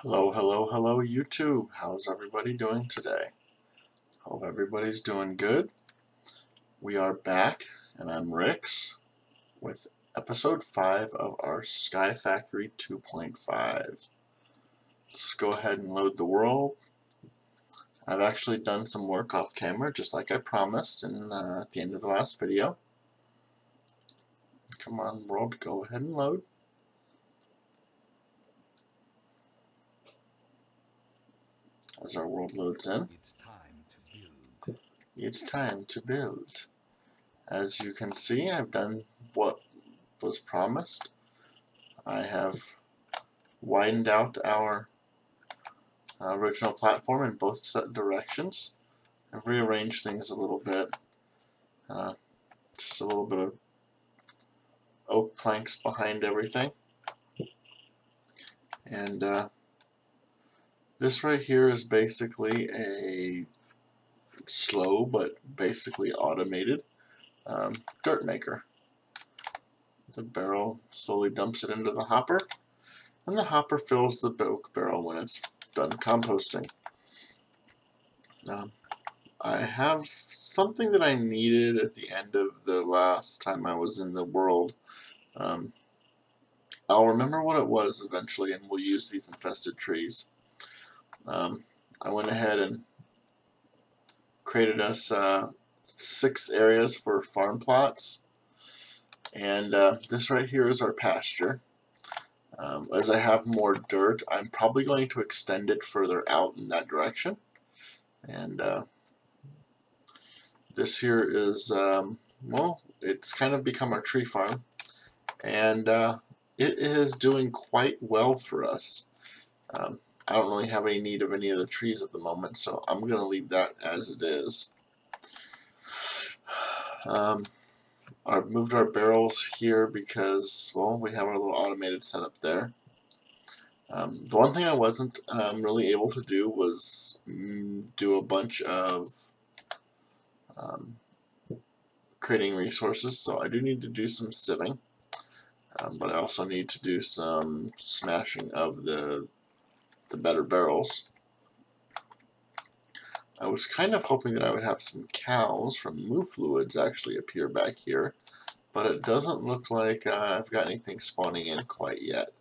Hello, hello, hello YouTube. How's everybody doing today? Hope everybody's doing good. We are back, and I'm Rix with episode 5 of our Sky Factory 2.5. Let's go ahead and load the world. I've actually done some work off camera, just like I promised at the end of the last video. Come on, world, go ahead and load. As our world loads in, it's time to build. As you can see, I've done what was promised. I have widened out our original platform in both directions. I've rearranged things a little bit. Just a little bit of oak planks behind everything. And this right here is basically a slow but basically automated dirt maker. The barrel slowly dumps it into the hopper, and the hopper fills the oak barrel when it's done composting. I have something that I needed at the end of the last time I was in the world. I'll remember what it was eventually, and we'll use these infested trees. I went ahead and created us 6 areas for farm plots, and this right here is our pasture. As I have more dirt, I'm probably going to extend it further out in that direction. And this here is, well, it's kind of become our tree farm. And it is doing quite well for us. I don't really have any need of any of the trees at the moment, so I'm going to leave that as it is. I've moved our barrels here because, well, we have our little automated setup there. The one thing I wasn't really able to do was do a bunch of creating resources, so I do need to do some sieving, but I also need to do some smashing of the better barrels. I was kind of hoping that I would have some cows from Moo Fluids actually appear back here, but it doesn't look like I've got anything spawning in quite yet.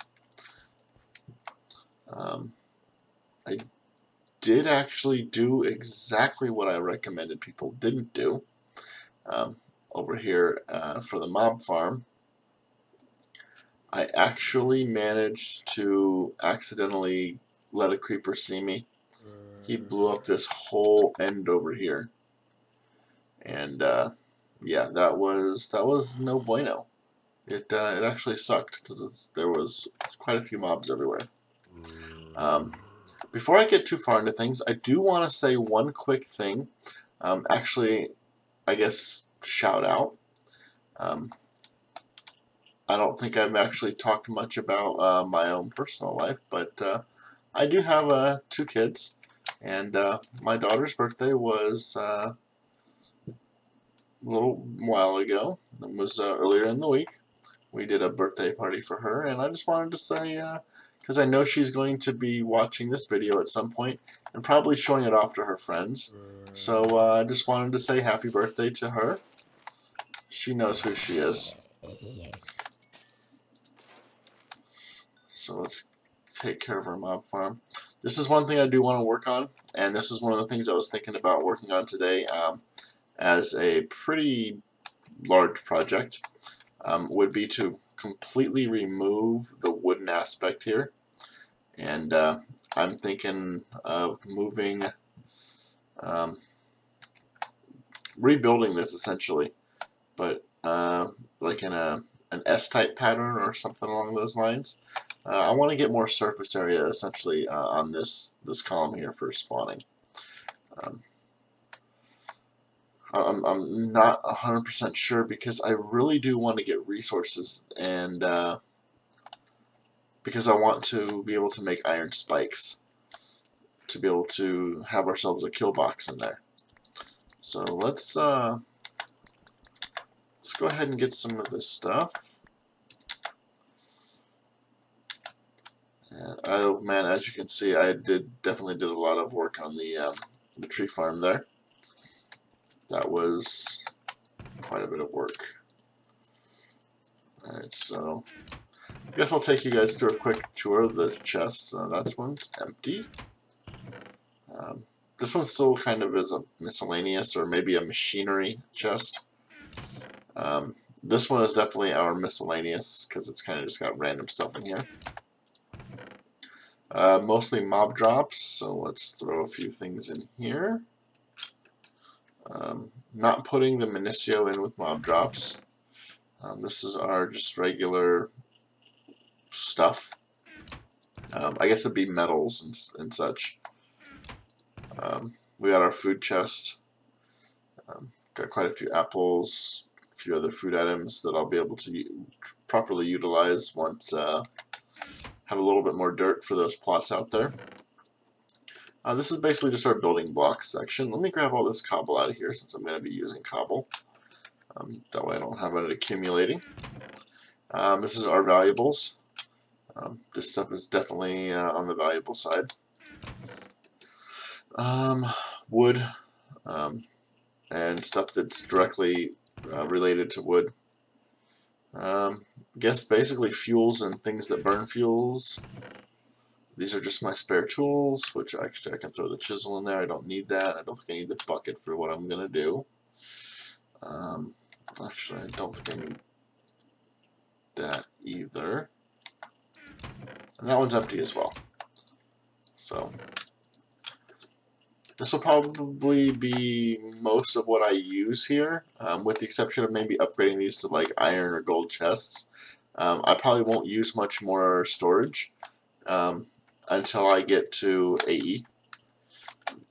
I did actually do exactly what I recommended people didn't do over here for the mob farm. I actually managed to accidentally let a creeper see me. He blew up this whole end over here, and yeah, that was no bueno. It actually sucked because there was quite a few mobs everywhere. Before I get too far into things, I do want to say one quick thing. Actually, I guess shout out. I don't think I've actually talked much about my own personal life, but I do have 2 kids, and my daughter's birthday was a little while ago. It was earlier in the week. We did a birthday party for her, and I just wanted to say, because I know she's going to be watching this video at some point and probably showing it off to her friends. So I just wanted to say happy birthday to her. She knows who she is. So let's take care of our mob farm. This is one thing I do want to work on, and this is one of the things I was thinking about working on today as a pretty large project, would be to completely remove the wooden aspect here. And I'm thinking of moving, rebuilding this essentially, but like in an S-type pattern or something along those lines. I want to get more surface area essentially on this column here for spawning. I'm not 100% sure because I really do want to get resources, and because I want to be able to make iron spikes to be able to have ourselves a kill box in there. So let's go ahead and get some of this stuff. And Oh man, as you can see, I definitely did a lot of work on the tree farm there. That was quite a bit of work. Alright, so I guess I'll take you guys through a quick tour of the chests. That one's empty. This one still kind of is a miscellaneous or maybe a machinery chest. This one is definitely our miscellaneous because it's kind of just got random stuff in here. Mostly mob drops, so let's throw a few things in here. Not putting the Minicio in with mob drops. This is our just regular stuff. I guess it'd be metals and such. We got our food chest. Got quite a few apples, a few other food items that I'll be able to properly utilize once have a little bit more dirt for those plots out there. This is basically just our building blocks section. Let me grab all this cobble out of here since I'm going to be using cobble. That way I don't have it accumulating. This is our valuables. This stuff is definitely on the valuable side. Wood and stuff that's directly related to wood. Guess basically fuels and things that burn fuels. These are just my spare tools, which actually I can throw the chisel in there. I don't need that. I don't think I need the bucket for what I'm going to do. Actually, I don't think I need that either. And that one's empty as well. So this will probably be most of what I use here, with the exception of maybe upgrading these to like iron or gold chests. I probably won't use much more storage until I get to AE.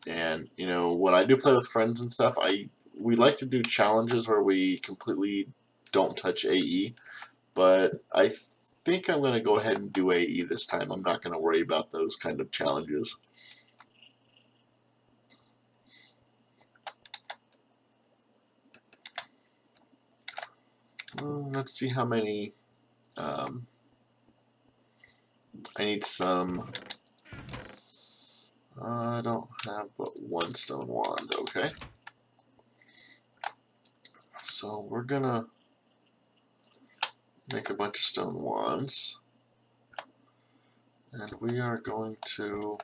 And you know, when I do play with friends and stuff, we like to do challenges where we completely don't touch AE. But I think I'm going to go ahead and do AE this time. I'm not going to worry about those kind of challenges. Let's see how many. I need some. I don't have but one stone wand. Okay. So we're gonna make a bunch of stone wands, and we are going to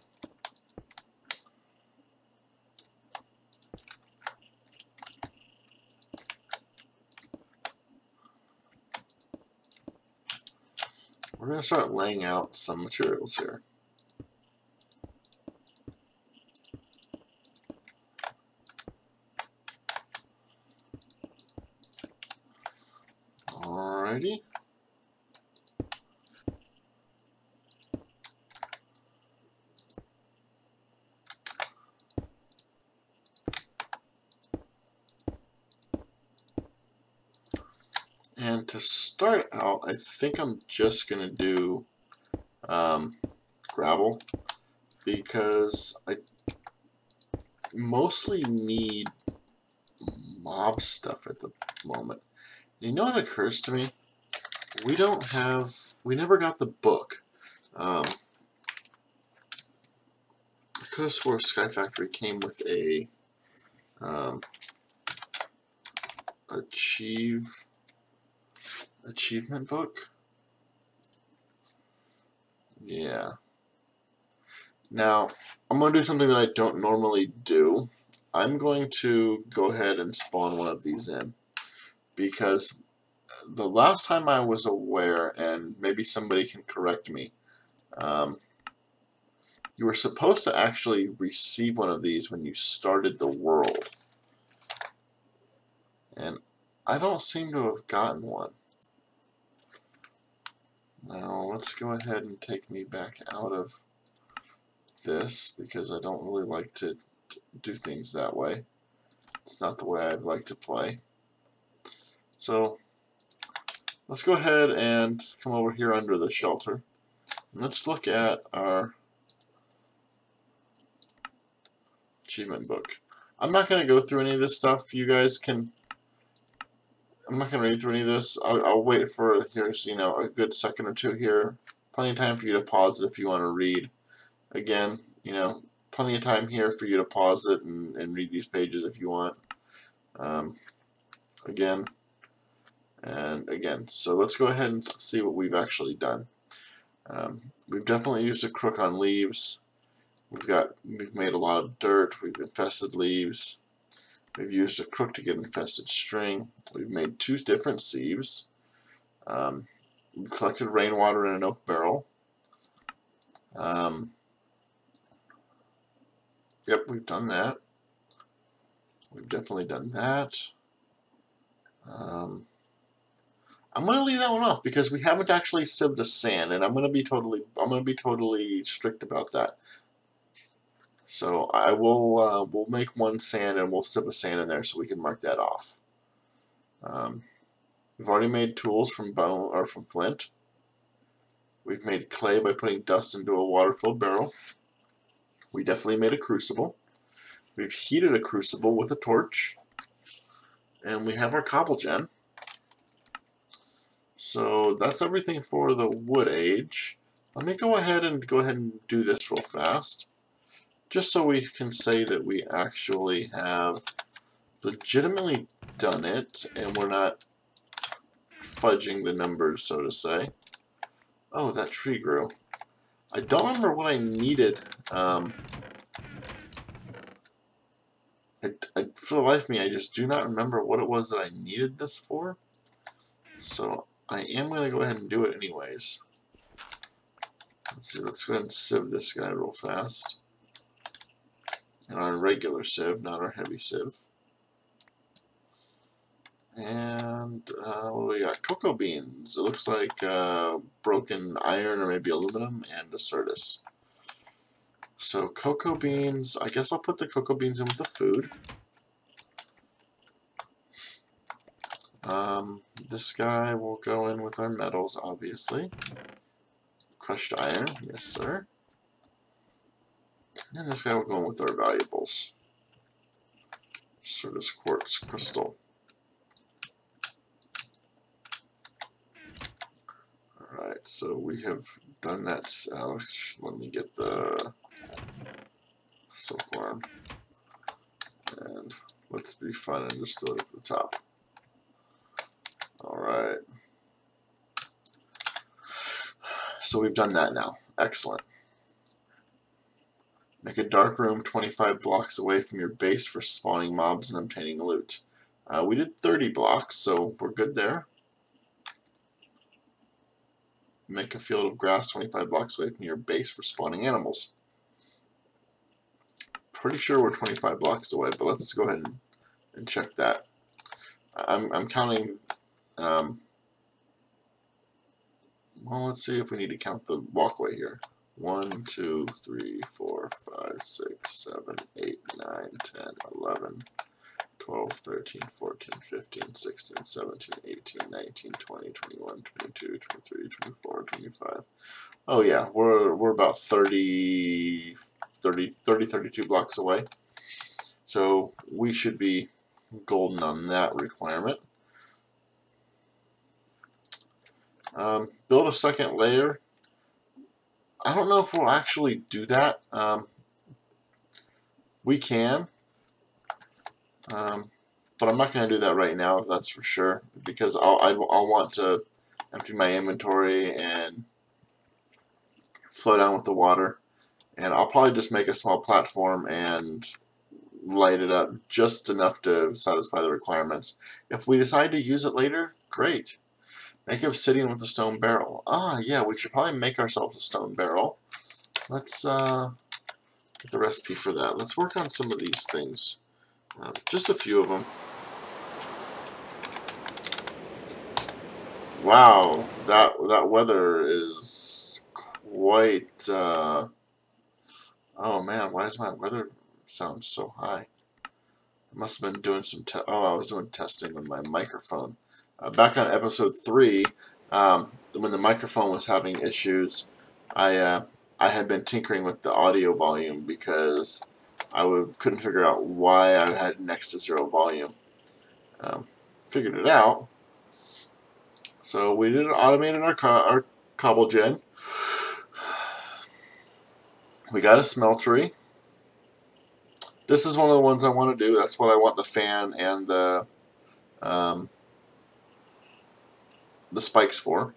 start laying out some materials here. Alrighty. And to start out, I think I'm just going to do gravel, because I mostly need mob stuff at the moment. You know what occurs to me? We never got the book. I could have swore Sky Factory came with a achievement book. Yeah. Now, I'm going to do something that I don't normally do. I'm going to go ahead and spawn one of these in, because the last time I was aware, and maybe somebody can correct me, you were supposed to actually receive one of these when you started the world. And I don't seem to have gotten one. Now let's go ahead and take me back out of this, because I don't really like to do things that way. It's not the way I'd like to play. So let's go ahead and come over here under the shelter. Let's look at our achievement book. I'm not going to go through any of this stuff. You guys can. I'm not going to read through any of this. I'll wait for, here's, you know, a good second or two here Plenty of time for you to pause it if you want to read. Again, you know, plenty of time here for you to pause it and read these pages if you want. Again and again. So let's go ahead and see what we've actually done. We've definitely used a crook on leaves. We've made a lot of dirt. We've infested leaves. We've used a crook to get infested string. We've made 2 different sieves. We've collected rainwater in an oak barrel. Yep, we've done that. We've definitely done that. I'm going to leave that one off because we haven't actually sieved the sand, and I'm going to be totally strict about that. So I will we'll make 1 sand and we'll sieve a sand in there so we can mark that off. We've already made tools from bone or from flint. We've made clay by putting dust into a water-filled barrel. We definitely made a crucible. We've heated a crucible with a torch. And we have our cobble gen. So that's everything for the wood age. Let me go ahead and do this real fast. Just so we can say that we actually have legitimately done it and we're not fudging the numbers, so to say. Oh, that tree grew. I don't remember what I needed. For the life of me, I just do not remember what it was that I needed this for. So I am going to go ahead and do it anyways. Let's see, let's go ahead and sieve this guy real fast. And our regular sieve, not our heavy sieve. And what do we got? Cocoa beans. It looks like broken iron or maybe aluminum and a Certus. So cocoa beans, I guess I'll put the cocoa beans in with the food. This guy will go in with our metals, obviously. Crushed iron, yes sir. And this guy will go in with our valuables. Certus quartz crystal. Alright, so we have done that. Let me get the silkworm. And let's be fun and just do it at the top. Alright. So we've done that now. Excellent. Make a dark room 25 blocks away from your base for spawning mobs and obtaining loot. We did 30 blocks, so we're good there. Make a field of grass 25 blocks away from your base for spawning animals. Pretty sure we're 25 blocks away, but let's go ahead and check that. I'm counting. Well, let's see if we need to count the walkway here. 1, 2, 3, 4, 5, 6, 7, 8, 9, 10, 11, 12, 13, 14, 15, 16, 17, 18, 19, 20, 21, 22, 23, 24, 25. Oh yeah, we're about 32 blocks away. So we should be golden on that requirement. Build a second layer. I don't know if we'll actually do that. We can. But I'm not going to do that right now, that's for sure, because I'll want to empty my inventory and flow down with the water. And I'll probably just make a small platform and light it up just enough to satisfy the requirements. If we decide to use it later, great. Make obsidian with a stone barrel. Ah, yeah, we should probably make ourselves a stone barrel. Let's get the recipe for that. Let's work on some of these things. Just a few of them. Wow, that weather is quite. Oh man, why does my weather sound so high? I must have been doing some. I was doing testing with my microphone. Back on episode 3, when the microphone was having issues, I had been tinkering with the audio volume because I couldn't figure out why I had next to 0 volume. Figured it out. So we automated our cobble gen. We got a smeltery. This is one of the ones I want to do. That's what I want the fan and the spikes for.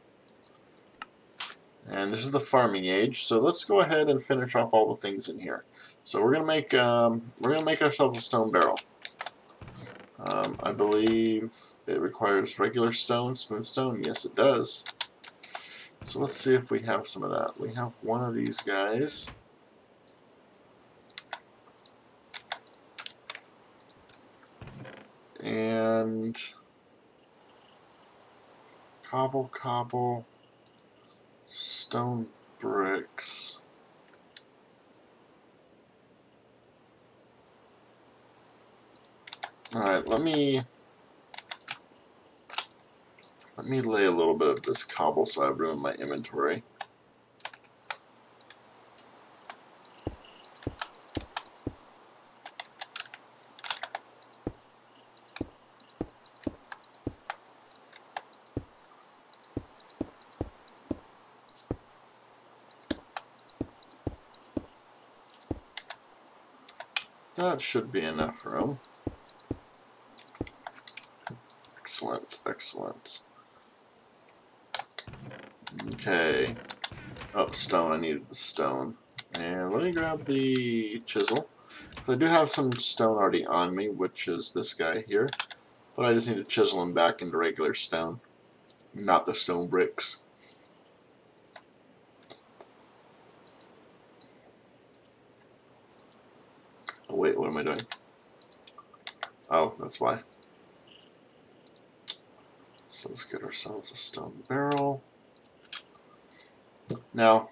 And this is the farming age. So let's go ahead and finish off all the things in here. So we're gonna make ourselves a stone barrel. I believe it requires regular stone, smooth stone. Yes, it does. So let's see if we have some of that. We have one of these guys. And cobble, stone bricks. Alright, let me lay a little bit of this cobble so I have room in my inventory. That should be enough room. Excellent, excellent. Okay. Oh, stone. I needed the stone. And let me grab the chisel. I do have some stone already on me, which is this guy here. But I just need to chisel him back into regular stone, not the stone bricks. Oh wait, what am I doing? Oh, that's why. So let's get ourselves a stone barrel. Now,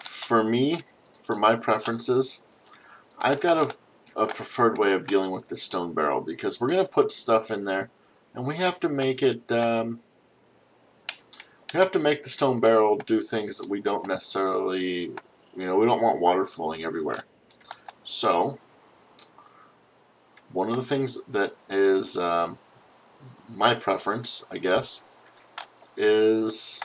for me, for my preferences, I've got a preferred way of dealing with this stone barrel, because we're going to put stuff in there and we have to make it we have to make the stone barrel do things that we don't necessarily, we don't want water flowing everywhere. So one of the things that is my preference, I guess, is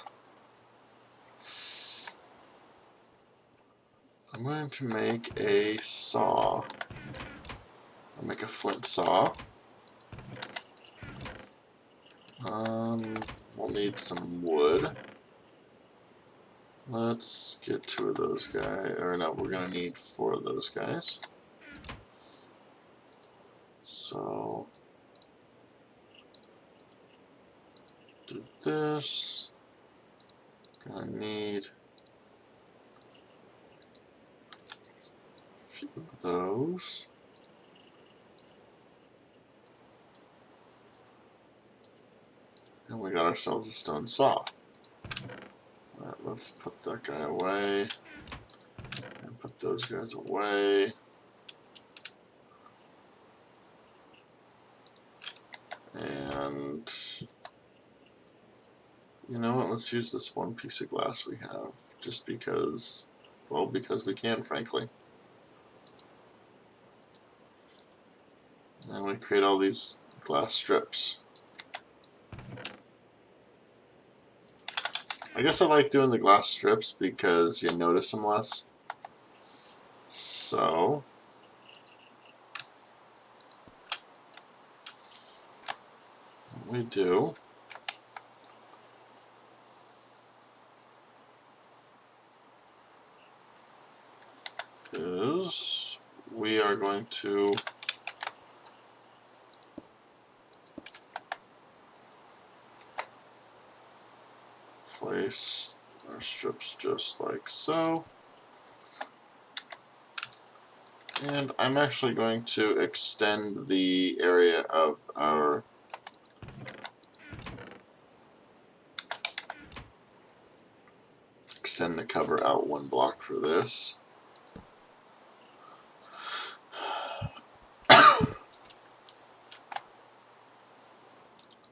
I'm going to make a saw. I'll make a flint saw. We'll need some wood. Let's get 2 of those guys. Or no, we're going to need 4 of those guys. So, do this. Gonna need a few of those. And we got ourselves a stone saw. Alright, let's put that guy away. And put those guys away. And you know what, let's use this one piece of glass we have, just because, well, because we can, frankly. And we create all these glass strips. I guess I like doing the glass strips because you notice them less. So what we do is we are going to place our strips just like so. And I'm actually going to extend the area of our extend the cover out 1 block for this.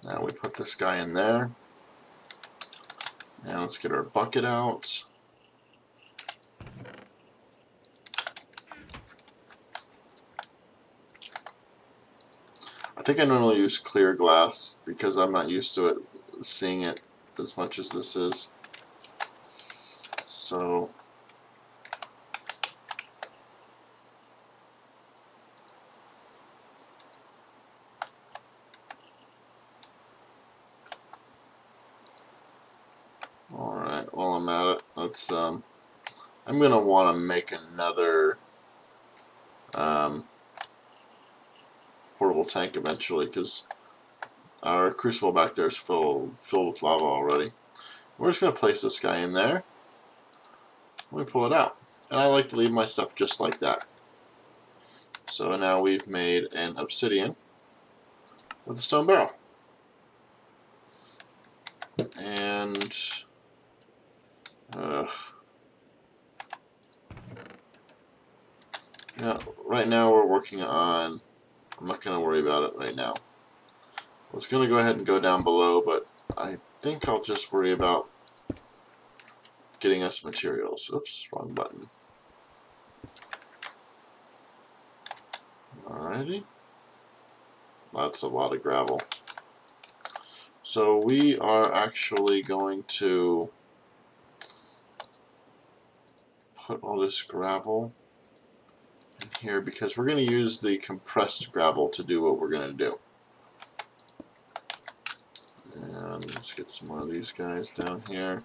Now we put this guy in there. Now let's get our bucket out. I think I normally use clear glass because I'm not used to it, seeing it as much as this is. So alright, while I'm at it, let's I'm gonna wanna make another portable tank eventually, because our crucible back there is filled with lava already. We're just going to place this guy in there. Let me pull it out. And I like to leave my stuff just like that. So now we've made an obsidian with a stone barrel. And yeah, right now we're working on, I'm not going to worry about it right now. I was going to go ahead and go down below, but I think I'll just worry about getting us materials. Oops, wrong button. Alrighty. That's a lot of gravel. So we are actually going to put all this gravel in here because we're going to use the compressed gravel to do what we're going to do. And let's get some more of these guys down here.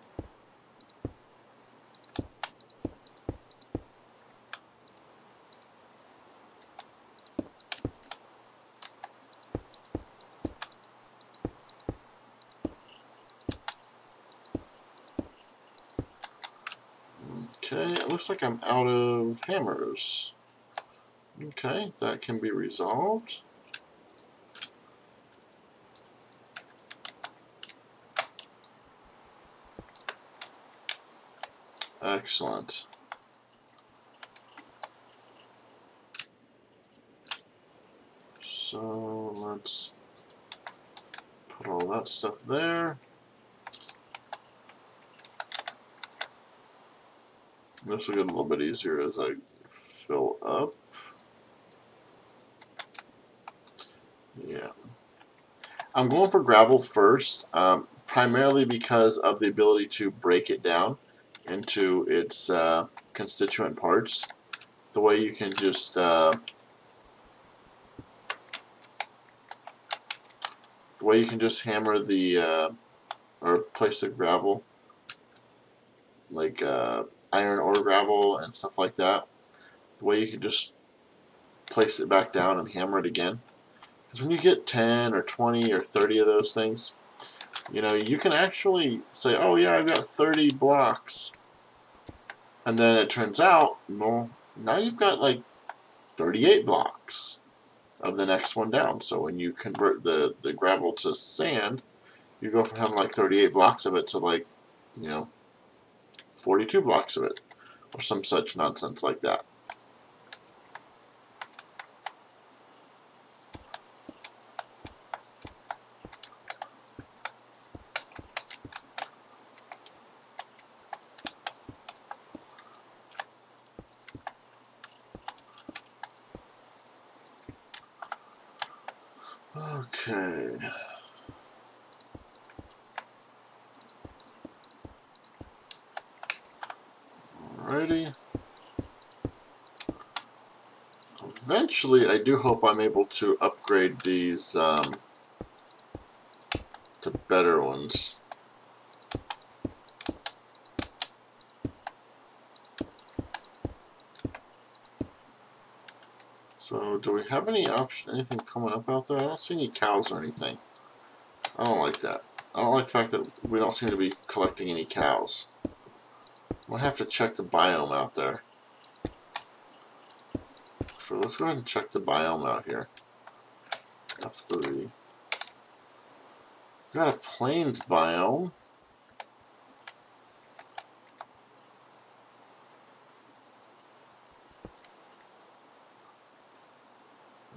Okay, it looks like I'm out of hammers. Okay, that can be resolved. Excellent. So let's put all that stuff there. This will get a little bit easier as I fill up. Yeah. I'm going for gravel first, primarily because of the ability to break it down into its constituent parts. The way you can just hammer the or place the gravel, like iron ore gravel and stuff like that. The way you can just place it back down and hammer it again. Because when you get 10 or 20 or 30 of those things, you know, you can actually say, oh yeah, I've got 30 blocks. And then it turns out, well, now you've got like 38 blocks of the next one down. So when you convert the gravel to sand, you go from having like 38 blocks of it to like, you know, 42 blocks of it. Or some such nonsense like that. Okay. Alrighty. Eventually, I do hope I'm able to upgrade these to better ones. So, do we have anything coming up out there? I don't see any cows or anything. I don't like that. I don't like the fact that we don't seem to be collecting any cows. We'll have to check the biome out there. So let's go ahead and check the biome out here. F3. Got a plains biome.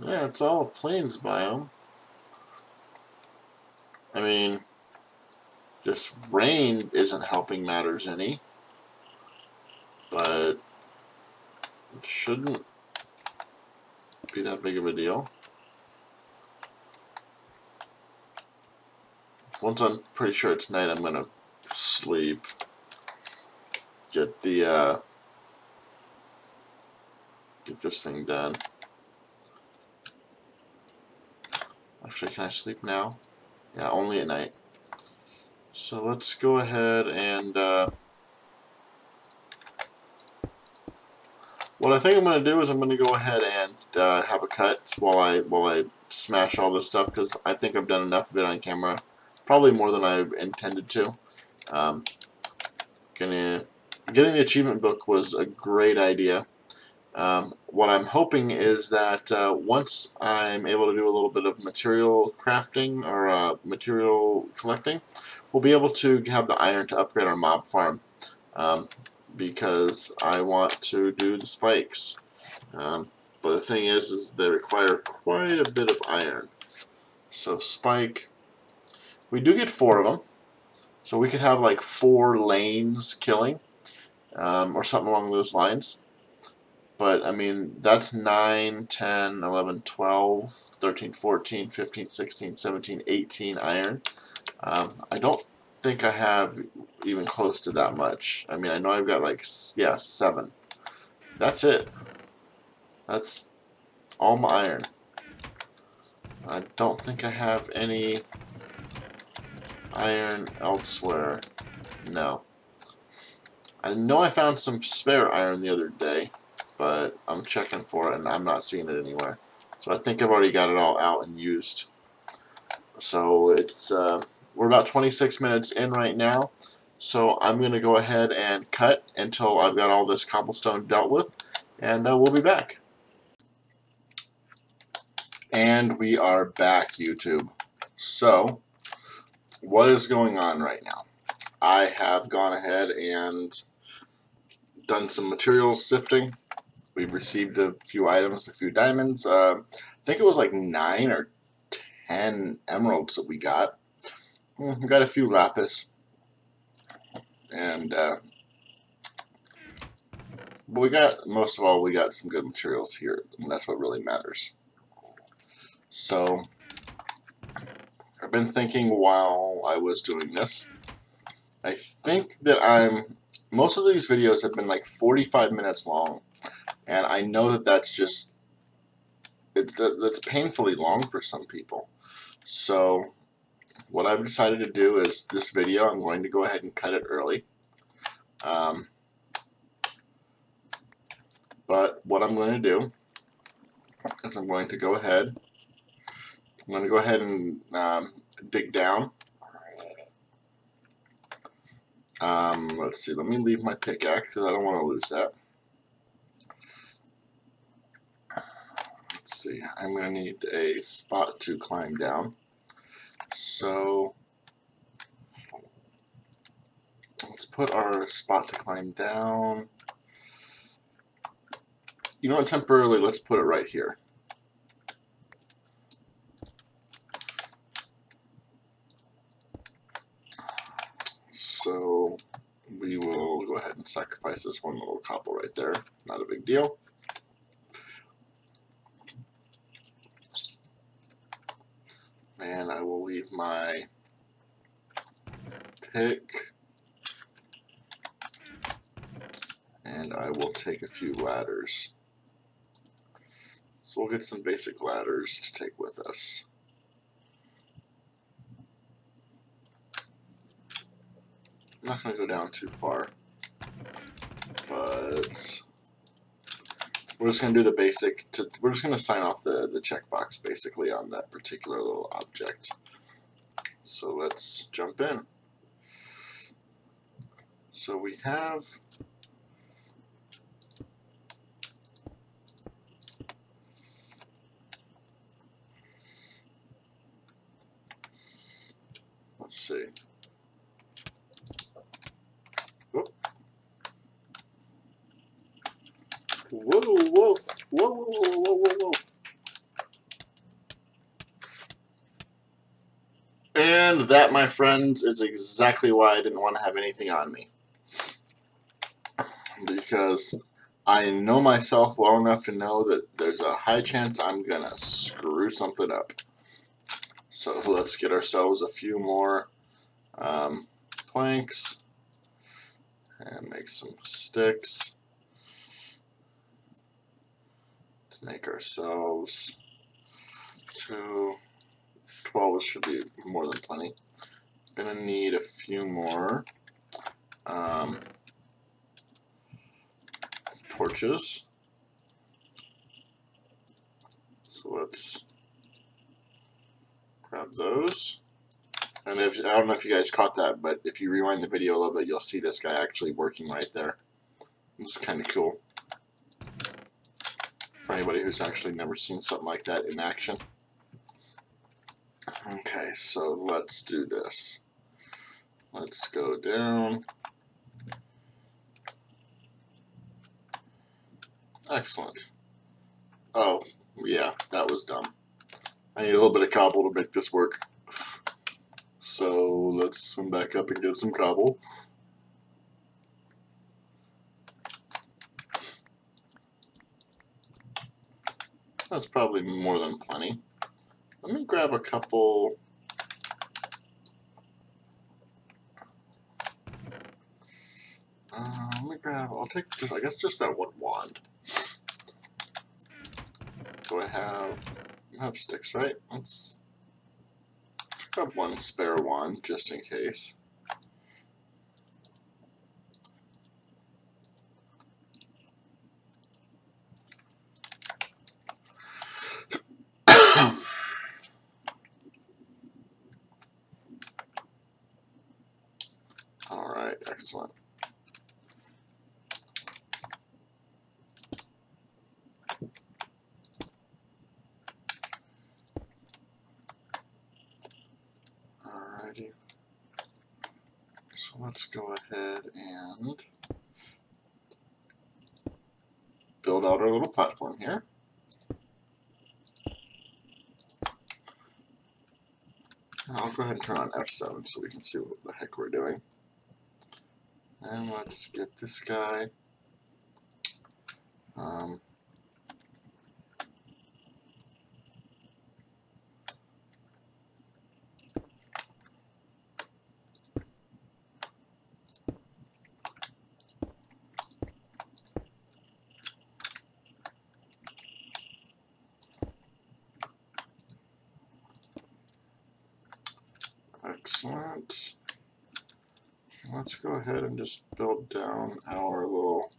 Yeah, it's all a plains biome. I mean, this rain isn't helping matters any, but it shouldn't be that big of a deal. once I'm pretty sure it's night, I'm gonna sleep. Get the get this thing done. Actually, can I sleep now? Yeah, only at night. So let's go ahead and what I think I'm going to do is I'm going to go ahead and have a cut while I smash all this stuff, because I think I've done enough of it on camera, probably more than I intended to. Getting the achievement book was a great idea. What I'm hoping is that once I'm able to do a little bit of material crafting or material collecting, we'll be able to have the iron to upgrade our mob farm, because I want to do the spikes. But the thing is they require quite a bit of iron. So spike, we do get 4 of them, so we could have like 4 lanes killing, or something along those lines. But, I mean, that's 9, 10, 11, 12, 13, 14, 15, 16, 17, 18 iron. I don't think I have even close to that much. I mean, I know I've got like, yeah, 7. That's it. That's all my iron. I don't think I have any iron elsewhere. No. I know I found some spare iron the other day, but I'm checking for it and I'm not seeing it anywhere. So I think I've already got it all out and used. So it's we're about 26 minutes in right now. So I'm going to go ahead and cut until I've got all this cobblestone dealt with, and we'll be back. And we are back, YouTube. So what is going on right now? I have gone ahead and done some materials sifting. We've received a few items, a few diamonds. I think it was like 9 or 10 emeralds that we got. We got a few lapis. And but we got, most of all, we got some good materials here, and that's what really matters. So I've been thinking while I was doing this, I think that most of these videos have been like 45 minutes long, and I know that that's just, that's painfully long for some people. So what I've decided to do is this video, I'm going to go ahead and cut it early. But what I'm going to do is I'm going to go ahead and dig down. Let's see, let me leave my pickaxe because I don't want to lose that. Let's see, I'm going to need a spot to climb down. So let's put our spot to climb down. You know what, temporarily, let's put it right here. So we will go ahead and sacrifice this one little cobble right there. Not a big deal. And I will leave my pick. And I will take a few ladders. So we'll get some basic ladders to take with us. I'm not going to go down too far, but we're just going to do the basic, we're just going to sign off the checkbox basically on that particular little object. So let's jump in. So we have let's see. Whoa, whoa, whoa, whoa, whoa, whoa, whoa, whoa. And that, my friends, is exactly why I didn't want to have anything on me. Because I know myself well enough to know that there's a high chance I'm going to screw something up. So let's get ourselves a few more planks and make some sticks to make ourselves 12 should be more than plenty. Gonna need a few more torches. So let's grab those. And I don't know if you guys caught that, but if you rewind the video a little bit, you'll see this guy actually working right there. It's kind of cool for anybody who's actually never seen something like that in action. Okay, so let's do this. Let's go down. Excellent. Oh, yeah, that was dumb. I need a little bit of cobble to make this work. So let's swim back up and get some cobble. That's probably more than plenty. Let me grab a couple. I'll take just, I guess just that one wand. Do I have sticks, right? Let's grab one spare wand just in case. Alright, excellent. Alrighty. So let's go ahead and build out our little platform here. I'll go ahead and turn on F7 so we can see what the heck we're doing. And let's get this guy. Excellent. Let's go ahead and just build down our little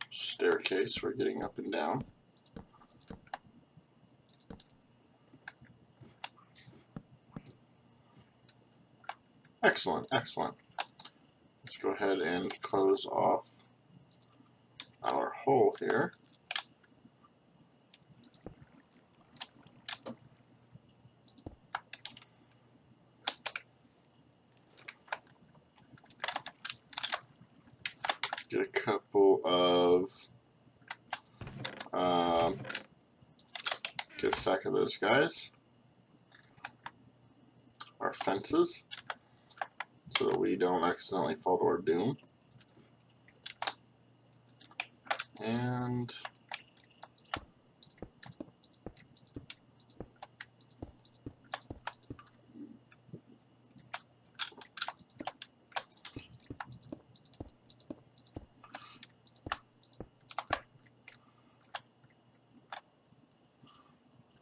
staircase for getting up and down. Excellent, excellent. Let's go ahead and close off our hole here. Get a couple of, get a stack of those guys. Our fences, so that we don't accidentally fall to our doom. And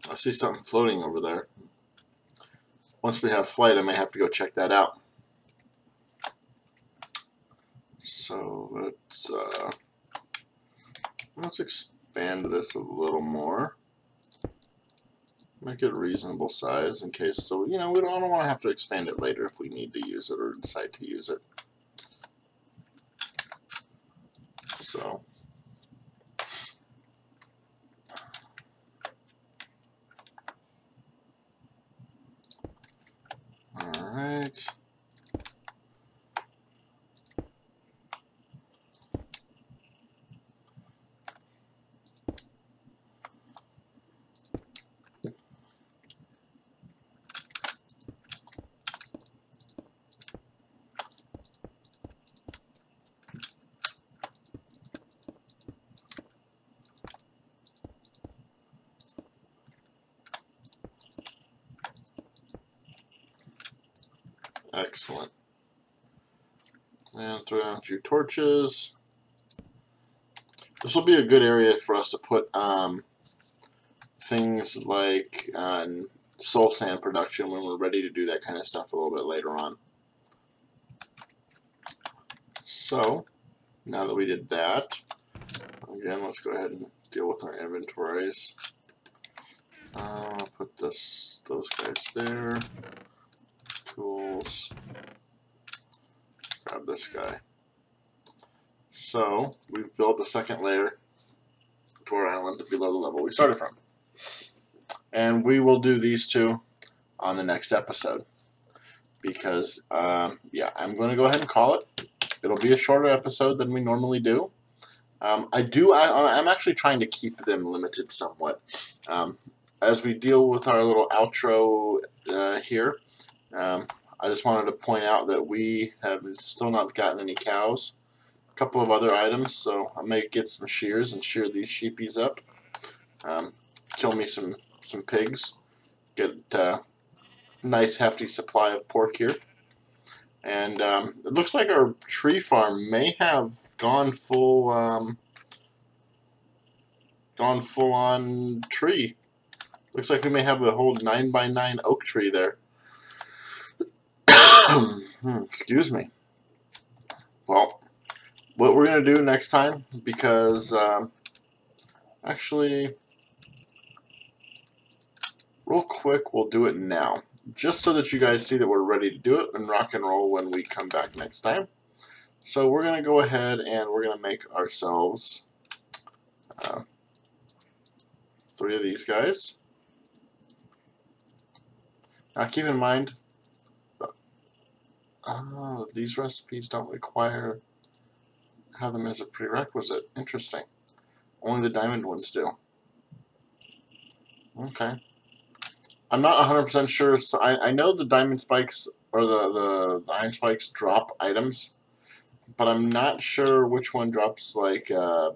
I see something floating over there. Once we have flight, I may have to go check that out. So let's expand this a little more. Make it a reasonable size in case, so you know, we don't want to have to expand it later if we need to use it or decide to use it. So alright. Excellent. And throw down a few torches. This will be a good area for us to put things like soul sand production when we're ready to do that kind of stuff a little bit later on. So, now that we did that, again, let's go ahead and deal with our inventories. I'll put those guys there. Tools. Grab this guy. So, we've built a second layer to our island below the level we started from. And we will do these two on the next episode. Because, yeah, I'm going to go ahead and call it. It'll be a shorter episode than we normally do. I'm actually trying to keep them limited somewhat. As we deal with our little outro here, I just wanted to point out that we have still not gotten any cows. A couple of other items, so I may get some shears and shear these sheepies up. Kill me some pigs. Get a nice hefty supply of pork here. And it looks like our tree farm may have gone full on tree. Looks like we may have a whole 9x9 oak tree there. Excuse me. Well, what we're going to do next time, because actually, real quick, we'll do it now. Just so that you guys see that we're ready to do it and rock and roll when we come back next time. So we're going to go ahead and we're going to make ourselves 3 of these guys. Now keep in mind, these recipes don't require have them as a prerequisite. Interesting. Only the diamond ones do. Okay. I'm not 100% sure. So I know the diamond spikes or the iron spikes drop items, but I'm not sure which one drops like the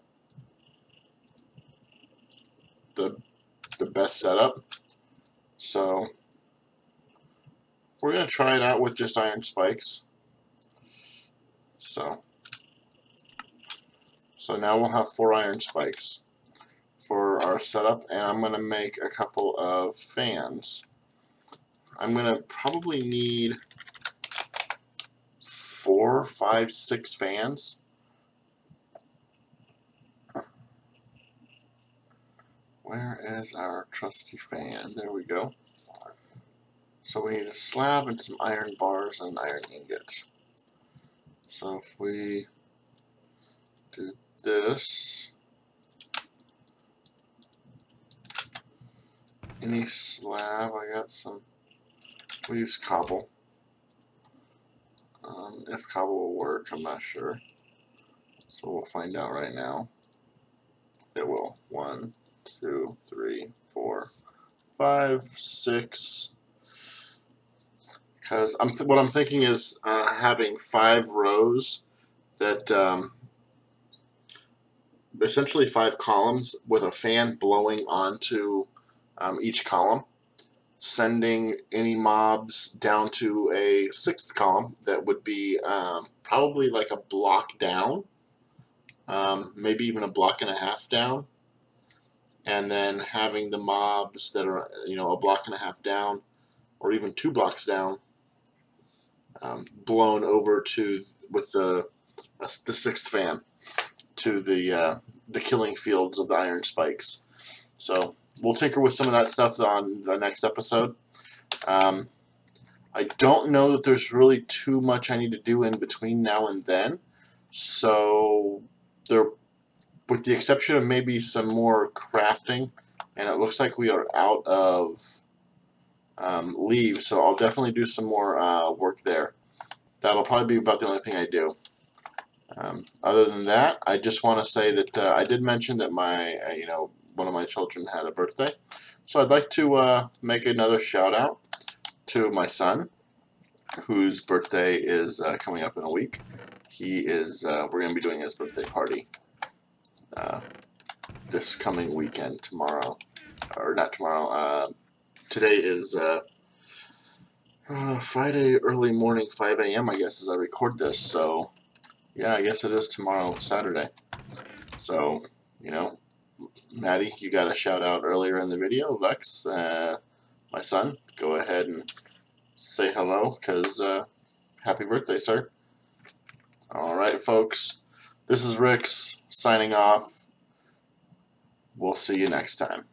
best setup. So we're gonna try it out with just iron spikes. So now we'll have 4 iron spikes for our setup, and I'm going to make a couple of fans. I'm going to probably need 4, 5, 6 fans. Where is our trusty fan? There we go. So we need a slab and some iron bars and iron ingots. So if we do this, any slab, I got some, we'll use cobble. If cobble will work, I'm not sure. So we'll find out right now. It will. 1, 2, 3, 4, 5, 6. Because what I'm thinking is having 5 rows that essentially 5 columns with a fan blowing onto each column, sending any mobs down to a 6th column that would be probably like a block down, maybe even a block and a half down, and then having the mobs that are a block and a half down or even 2 blocks down blown over to with the 6th fan to the killing fields of the iron spikes. So we'll tinker with some of that stuff on the next episode. I don't know that there's really too much I need to do in between now and then. So with the exception of maybe some more crafting, and it looks like we are out of leaves, so I'll definitely do some more work there. That'll probably be about the only thing I do. Other than that, I just want to say that I did mention that my one of my children had a birthday, so I'd like to make another shout out to my son, whose birthday is coming up in a week. He is we're going to be doing his birthday party this coming weekend, tomorrow, or not tomorrow. Today is Friday early morning, 5 a.m. I guess as I record this. So yeah, I guess it is tomorrow, Saturday. So you know, Maddie, you got a shout out earlier in the video. Lex, my son, go ahead and say hello, because happy birthday, sir. Alright, folks, this is Rix signing off. We'll see you next time.